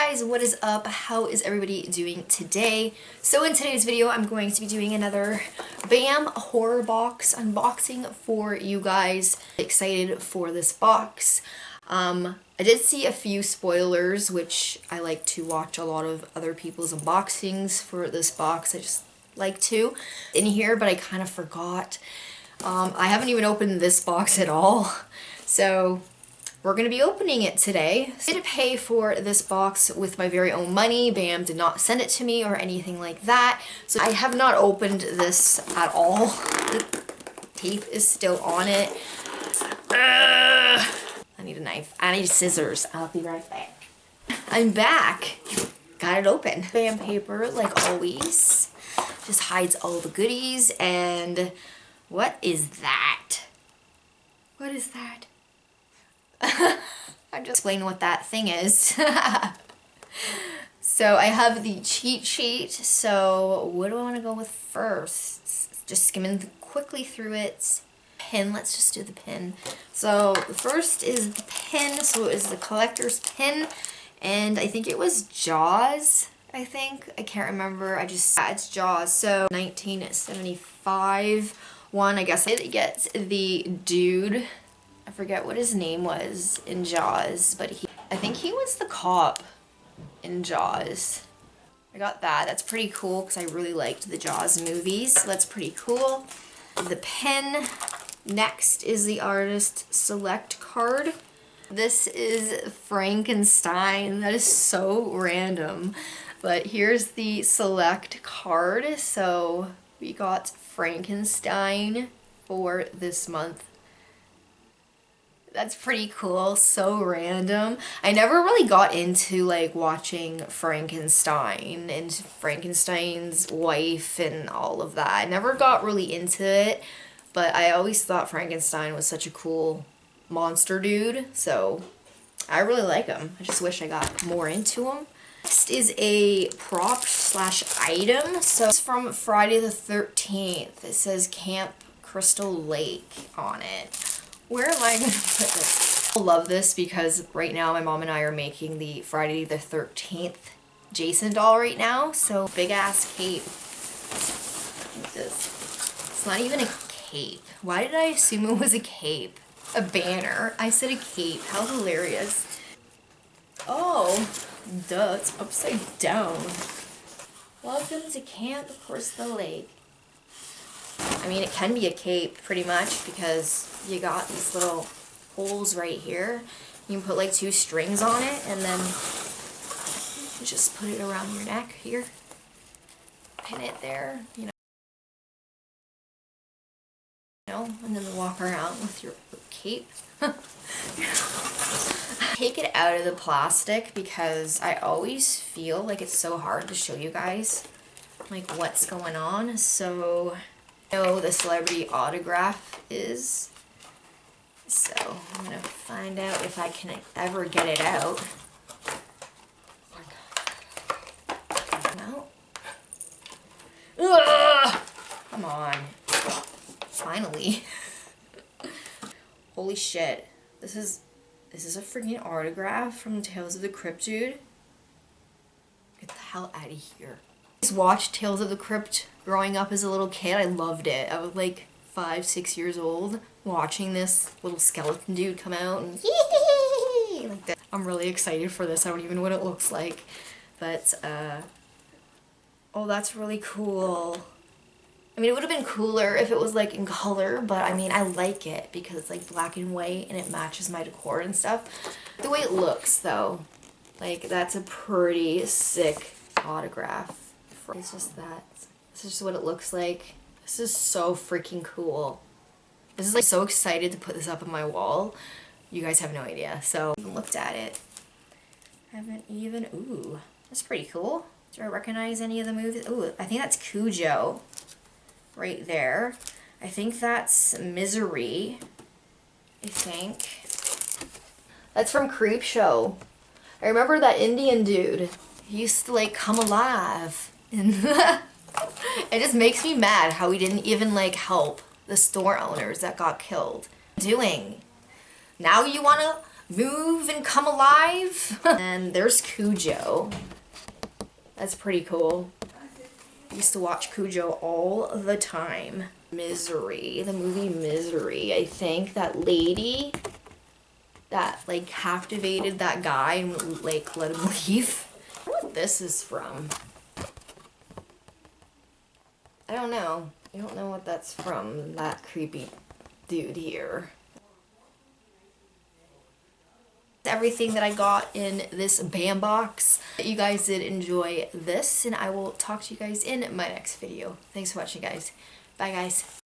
guys, what is up? How is everybody doing today? So in today's video, I'm going to be doing another BAM horror box unboxing for you guys. Excited for this box. I did see a few spoilers, which I like to watch a lot of other people's unboxings for this box. I just like to in here, but I kind of forgot. I haven't even opened this box at all. So we're going to be opening it today. I did pay for this box with my very own money. BAM did not send it to me or anything like that. So I have not opened this at all. The tape is still on it. I need a knife. I need scissors. I'll be right back. I'm back. Got it open. BAM paper, like always. Just hides all the goodies. And what is that? What is that? I'm just explaining what that thing is. So I have the cheat sheet. So what do I want to go with first? Just skimming quickly through it. Pin. Let's just do the pin. So the first is the pin. So it is the collector's pin, and I think it was Jaws. I can't remember. It's Jaws. So 1975 one. I guess it gets the dude. I forget what his name was in Jaws, but I think he was the cop in Jaws. I got that. That's pretty cool because I really liked the Jaws movies. So that's pretty cool. The pen. Next is the artist select card. This is Frankenstein. That is so random. But here's the select card. So we got Frankenstein for this month. That's pretty cool. So random. I never really got into like watching Frankenstein and Frankenstein's wife and all of that. I never got really into it, but I always thought Frankenstein was such a cool monster dude. So I really like him. I just wish I got more into him. Next is a prop slash item. So it's from Friday the 13th. It says Camp Crystal Lake on it. Where am I going to put this? I love this because right now my mom and I are making the Friday the 13th Jason doll right now. So big ass cape. It's not even a cape. Why did I assume it was a cape? A banner. I said a cape. How hilarious. Oh, duh. It's upside down. Welcome to Camp Crystal Lake. I mean, it can be a cape pretty much because you got these little holes right here. You can put like 2 strings on it and then you just put it around your neck here. Pin it there, you know, and then walk around with your cape. Take it out of the plastic because I always feel like it's so hard to show you guys like what's going on. So know the celebrity autograph is. So I'm gonna find out if I can ever get it out. No. Ugh! Come on. Finally. Holy shit. This is a freaking autograph from Tales of the Crypt, dude. Get the hell out of here. I watched Tales of the Crypt growing up as a little kid. I loved it. I was like 5, 6 years old watching this little skeleton dude come out and like that. I'm really excited for this. I don't even know what it looks like. But oh, that's really cool. I mean, it would have been cooler if it was like in color, but I mean, I like it because it's like black and white and it matches my decor and stuff. The way it looks though, like that's a pretty sick autograph. It's just that. This is just what it looks like. This is so freaking cool. This is like so excited to put this up on my wall. You guys have no idea. So I haven't looked at it. Ooh, that's pretty cool. Do I recognize any of the movies? Ooh, I think that's Cujo right there. I think that's Misery. I think. That's from Creepshow. I remember that Indian dude. He used to like come alive. And it just makes me mad how he didn't even like help the store owners that got killed. Now you wanna move and come alive. And there's Cujo. That's pretty cool. I used to watch Cujo all the time. Misery, the movie Misery. I think that lady that like captivated that guy and like let him leave. I wonder what this is from. I don't know. I don't know what that's from, that creepy dude here. Everything that I got in this BAM box. You guys did enjoy this, and I will talk to you guys in my next video. Thanks for watching, guys. Bye, guys.